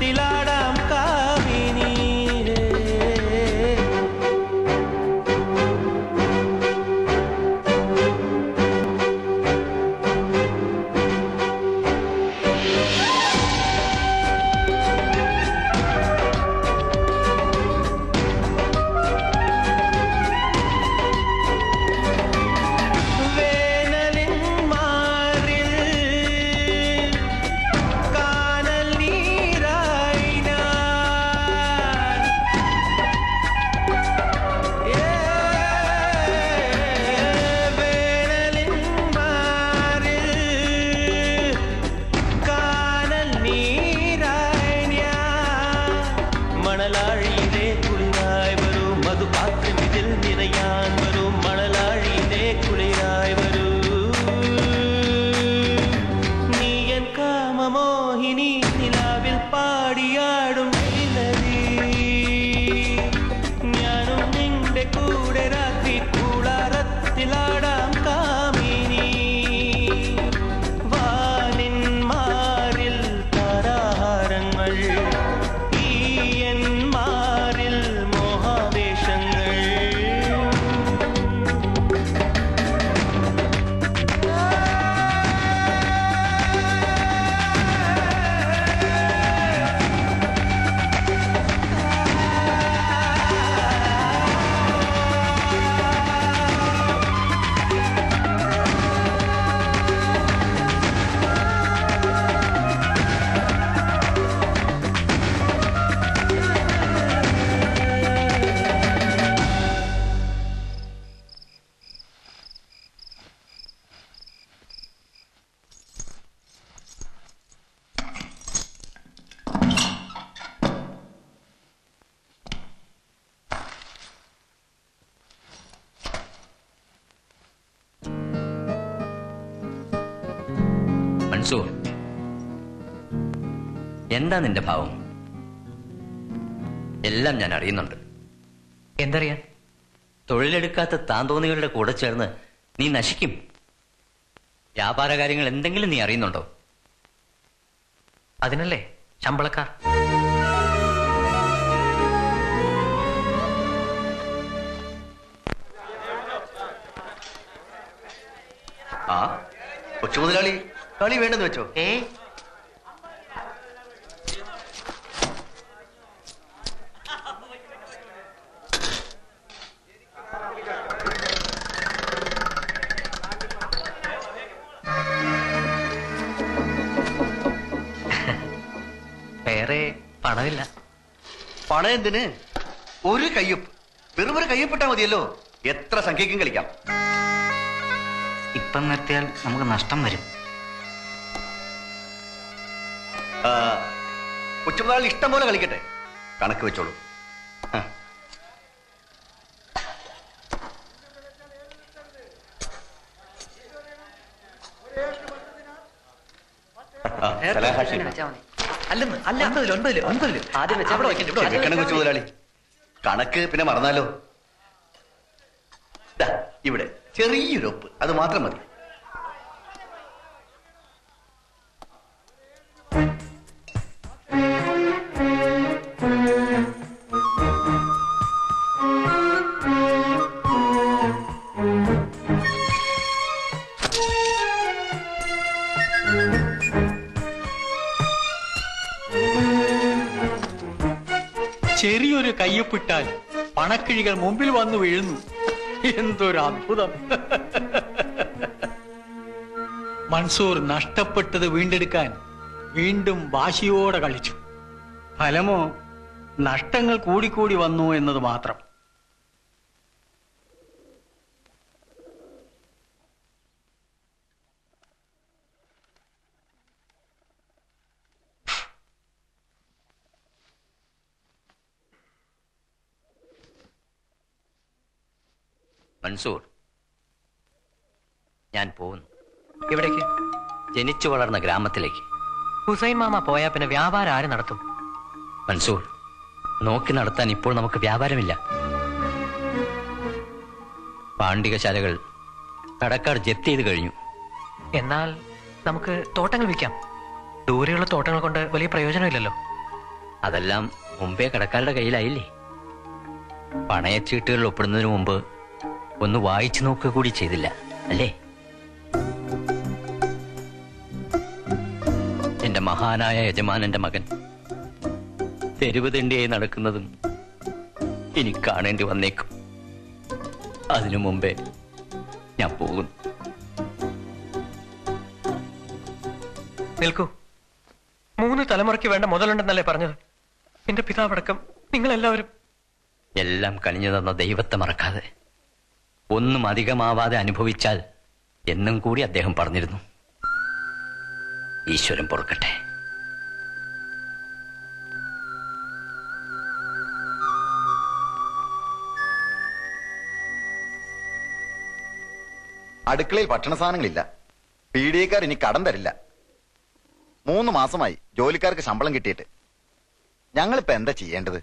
വാനോരത്തിലാടാം കാമിനി. എന്താ നിന്റെ ഭാവം? എല്ലാം ഞാൻ അറിയുന്നുണ്ട്. എന്തറിയാൻ? തൊഴിലെടുക്കാത്ത താന്തോന്നികളുടെ കൂടെ ചേർന്ന് നീ നശിക്കും. വ്യാപാര കാര്യങ്ങൾ എന്തെങ്കിലും നീ അറിയുന്നുണ്ടോ? അതിനല്ലേ ശമ്പളക്കാർ. ആ കൊച്ചു മുതലാളി കളി വേണ്ടെന്ന് വെച്ചോ? വേറെ പണമില്ല. പണം എന്തിന്? ഒരു കയ്യൊപ്പ്, വെറും കയ്യൊപ്പിട്ടാ മതിയല്ലോ. എത്ര സംഖ്യക്കും കളിക്കാം. ഇപ്പം നിർത്തിയാൽ നമുക്ക് നഷ്ടം വരും. കൊച്ചുമുതലാളി ഇഷ്ടം പോലെ കളിക്കട്ടെ, കണക്ക് വെച്ചോളൂ. കൊച്ചുമുതലാളി കണക്ക് പിന്നെ മറന്നാലോ? ഇവിടെ ചെറിയൊരു ഒപ്പ്, അത് മാത്രം മതി. ചെറിയൊരു കയ്യൊപ്പിട്ടാൽ പണക്കിഴികൾ മുമ്പിൽ വന്നു വീഴുന്നു. എന്തൊരു അത്ഭുതം! മൻസൂർ നഷ്ടപ്പെട്ടത് വീണ്ടെടുക്കാൻ വീണ്ടും വാശിയോടെ കളിച്ചു. ഫലമോ നഷ്ടങ്ങൾ കൂടിക്കൂടി വന്നു എന്നത് മാത്രം. മൻസൂർ, ഞാൻ പോകുന്നു. എവിടേക്ക്? ജനിച്ചു വളർന്ന ഗ്രാമത്തിലേക്ക്. ഹുസൈൻ മാമ പോയാ പിന്നെ വ്യാപാരം ആര് നടത്തും? മൻസൂർ, നോക്കി നടത്താൻ ഇപ്പോൾ നമുക്ക് വ്യാപാരമില്ല. പാണ്ഡികശാലകൾ കടക്കാർ ജപ്തി ചെയ്ത് കഴിഞ്ഞു. എന്നാൽ നമുക്ക് തോട്ടങ്ങൾ വിൽക്കാം. ദൂരെയുള്ള തോട്ടങ്ങൾ കൊണ്ട് വലിയ പ്രയോജനമില്ലല്ലോ. അതെല്ലാം മുമ്പേ കടക്കാരുടെ കയ്യിലായില്ലേ? പണയച്ചീട്ടുകൾ ഒപ്പിടുന്നതിന് മുമ്പ് ഒന്ന് വായിച്ചു നോക്കുക കൂടി ചെയ്തില്ല അല്ലേ? എന്റെ മഹാനായ യജമാനന്റെ മകൻ തെരുവ് തെണ്ടിയായി നടക്കുന്നതും ഇനി കാണേണ്ടി വന്നേക്കും. അതിനു മുമ്പേ ഞാൻ പോകുന്നു. നിൽക്കൂ. 3 തലമുറയ്ക്ക് വേണ്ട മുതലുണ്ടെന്നല്ലേ പറഞ്ഞത്? എന്റെ പിതാവടക്കം നിങ്ങളെല്ലാവരും. എല്ലാം കനിഞ്ഞു തന്ന ദൈവത്തെ മറക്കാതെ ഒന്നും അധികമാവാതെ അനുഭവിച്ചാൽ എന്നും കൂടി അദ്ദേഹം പറഞ്ഞിരുന്നു. ഈശ്വരൻ പൊറുക്കട്ടെ. അടുക്കളയിൽ ഭക്ഷണ സാധനങ്ങളില്ല. പീഡിയക്കാർ ഇനി കടം തരില്ല. 3 മാസമായി ജോലിക്കാർക്ക് ശമ്പളം കിട്ടിയിട്ട്. ഞങ്ങളിപ്പോ എന്താ ചെയ്യേണ്ടത്?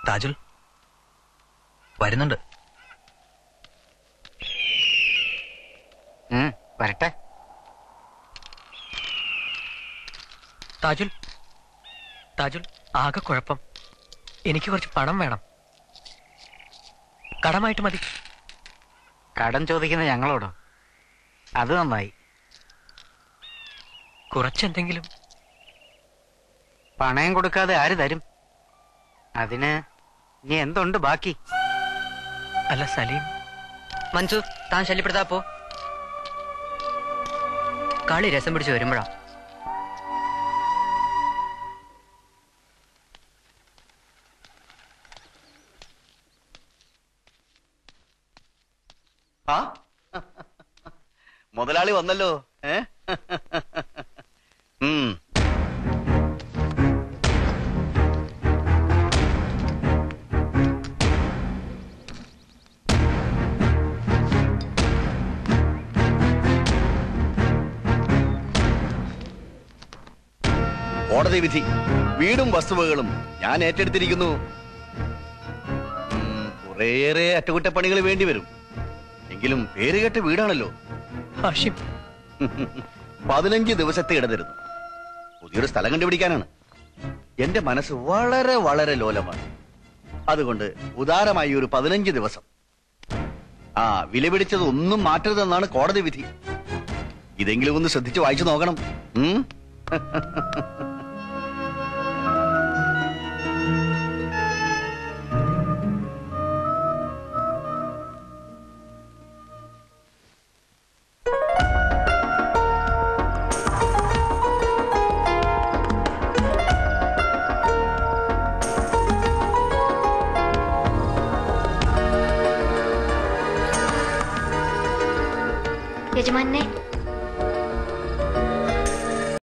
താജുൽ വരുന്നുണ്ട്. വരട്ടെ. താജുൽ താജുൽ ആകെ കുഴപ്പം. എനിക്ക് കുറച്ച് പണം വേണം. കടമായിട്ട് മതി. കടം ചോദിക്കുന്ന ഞങ്ങളോടോ? അത് നന്നായി. കുറച്ചെന്തെങ്കിലും. പണയം കൊടുക്കാതെ ആര് തരും? അതിന് ഇനി എന്തുണ്ട് ബാക്കി? അല്ല സലീം. മൻസൂർ, താൻ ശല്യപ്പെടുത്താപ്പോ. കളി രസം പിടിച്ച് വരുമ്പോഴാ. ആ മുതലാളി വന്നല്ലോ. കോടതി വിധി. വീടും വസ്തുവകളും ഞാൻ ഏറ്റെടുത്തിരിക്കുന്നു. കുറേയേറെ അറ്റകുറ്റപ്പണികൾ വേണ്ടി വരും. എങ്കിലും പേരുകെട്ട വീടാണല്ലോ. ഹാഷിം, 15 ദിവസത്തെ ഇടതരുന്നു. പുതിയൊരു സ്ഥലം കണ്ടുപിടിക്കാനാണ്. എന്റെ മനസ്സ് വളരെ വളരെ ലോലമാണ്. അതുകൊണ്ട് ഉദാരമായി ഒരു 15 ദിവസം. വില പിടിച്ചത് ഒന്നും മാറ്റരുതെന്നാണ് കോടതി വിധി. ഇതെങ്കിലും ഒന്ന് ശ്രദ്ധിച്ച് വായിച്ചു നോക്കണം.